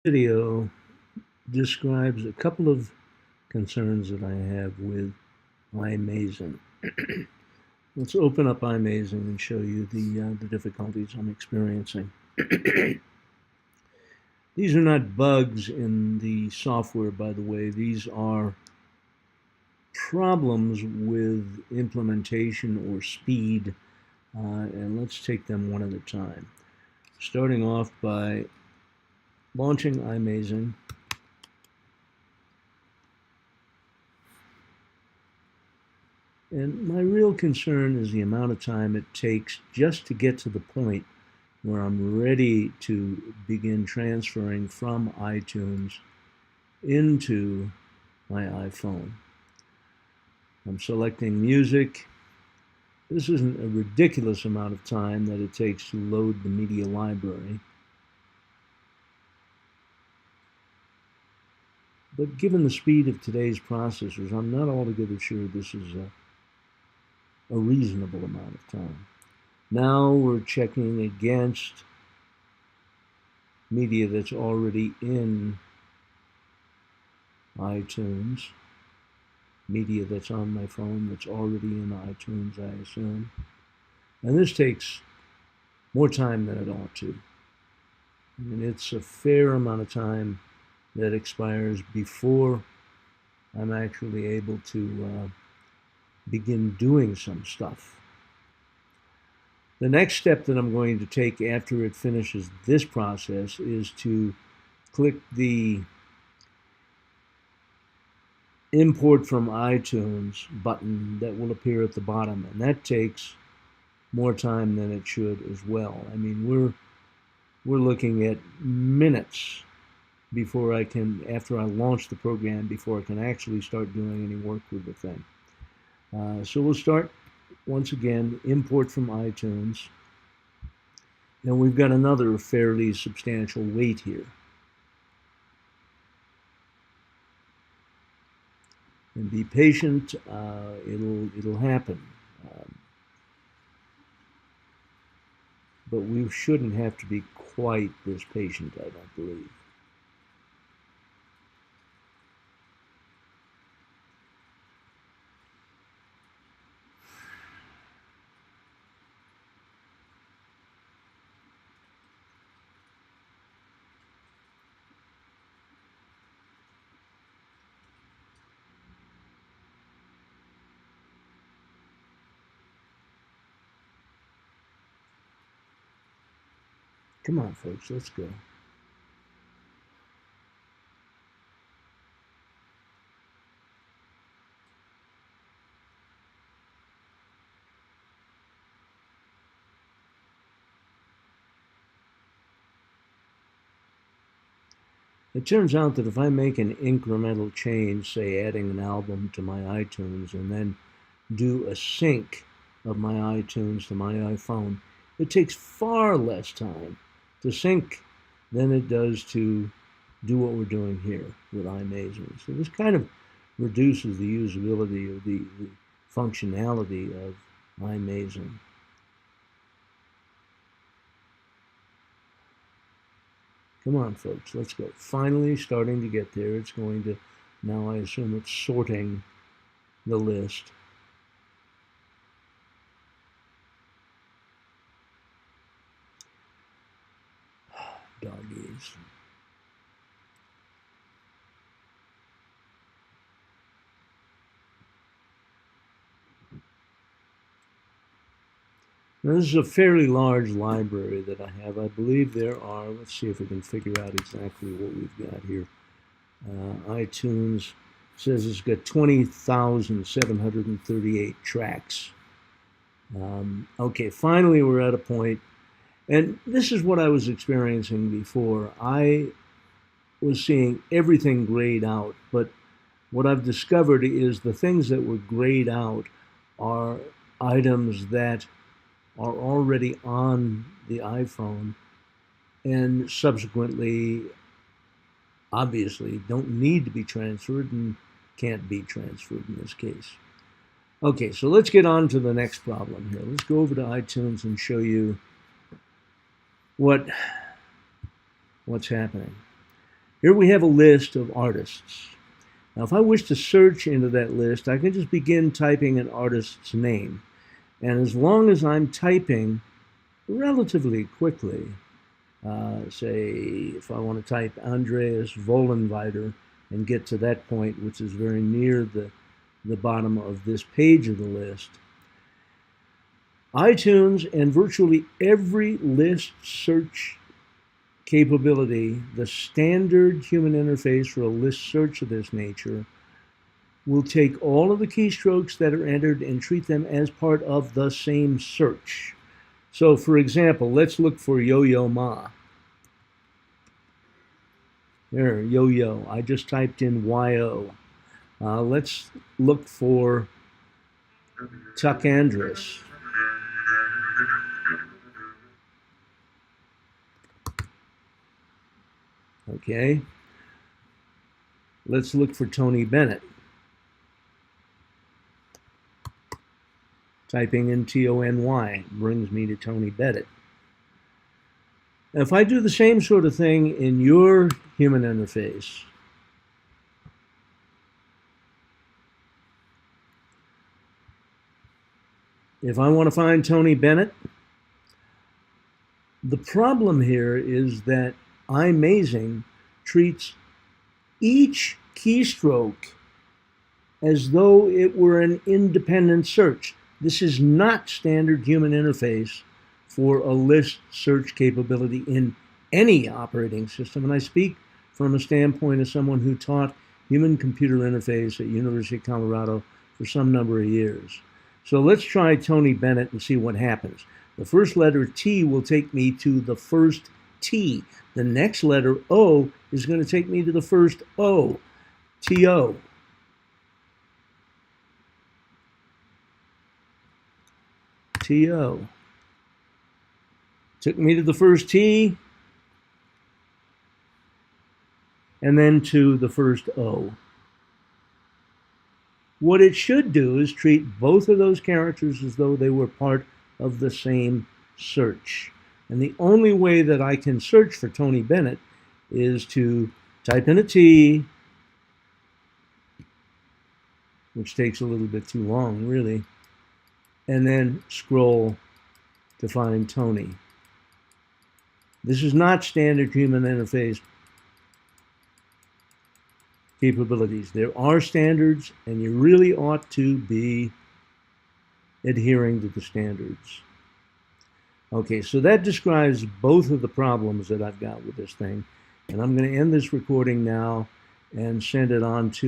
Video describes a couple of concerns that I have with iMazing. Let's open up iMazing and show you the difficulties I'm experiencing. These are not bugs in the software, by the way. These are problems with implementation or speed, and let's take them one at a time. Starting off by launching iMazing. And my real concern is the amount of time it takes just to get to the point where I'm ready to begin transferring from iTunes into my iPhone. I'm selecting music. This isn't a ridiculous amount of time that it takes to load the media library. But given the speed of today's processors, I'm not altogether sure this is a reasonable amount of time. Now we're checking against media that's already in iTunes, media that's on my phone that's already in iTunes, I assume. And this takes more time than it ought to. I mean, it's a fair amount of time that expires before I'm actually able to begin doing some stuff. The next step that I'm going to take after it finishes this process is to click the import from iTunes button that will appear at the bottom, and that takes more time than it should as well. I mean, we're looking at minutes before I can, after I launch the program, before I can actually start doing any work with the thing. So we'll start once again, import from iTunes. And we've got another fairly substantial wait here. And be patient, it'll happen. But we shouldn't have to be quite this patient, I don't believe. Come on, folks, let's go. It turns out that if I make an incremental change, say adding an album to my iTunes, and then do a sync of my iTunes to my iPhone, it takes far less time to sync than it does to do what we're doing here with iMazing. So this kind of reduces the usability of the functionality of iMazing. Come on, folks, let's go. Finally starting to get there. It's going to, now I assume it's sorting the list. Doggies. Now, this is a fairly large library that I have. I believe there are, let's see if we can figure out exactly what we've got here. iTunes says it's got 20,738 tracks. Okay, finally we're at a point, and this is what I was experiencing before. I was seeing everything grayed out, but what I've discovered is the things that were grayed out are items that are already on the iPhone and subsequently, obviously, don't need to be transferred and can't be transferred in this case. Okay, so let's get on to the next problem here. Let's go over to iTunes and show you what's happening. Here we have a list of artists. Now, if I wish to search into that list, I can just begin typing an artist's name. And as long as I'm typing relatively quickly, say if I want to type Andreas Vollenweider and get to that point, which is very near the bottom of this page of the list, iTunes and virtually every list search capability, the standard human interface for a list search of this nature, will take all of the keystrokes that are entered and treat them as part of the same search. So, for example, let's look for Yo-Yo Ma. There, Yo-Yo. I just typed in Y-O. Let's look for Tuck Andrus. Okay. Let's look for Tony Bennett. Typing in T-O-N-Y brings me to Tony Bennett. If I do the same sort of thing in your human interface, if I want to find Tony Bennett, the problem here is that iMazing treats each keystroke as though it were an independent search. This is not standard human interface for a list search capability in any operating system. And I speak from a standpoint of someone who taught human computer interface at University of Colorado for some number of years. So let's try Tony Bennett and see what happens. The first letter T will take me to the first T. The next letter O is going to take me to the first O. T-O. T-O. Took me to the first T, and then to the first O. What it should do is treat both of those characters as though they were part of the same search. And the only way that I can search for Tony Bennett is to type in a T, which takes a little bit too long, really, and then scroll to find Tony. This is not standard human interface capabilities. There are standards, and you really ought to be adhering to the standards. Okay, so that describes both of the problems that I've got with this thing. And I'm going to end this recording now and send it on to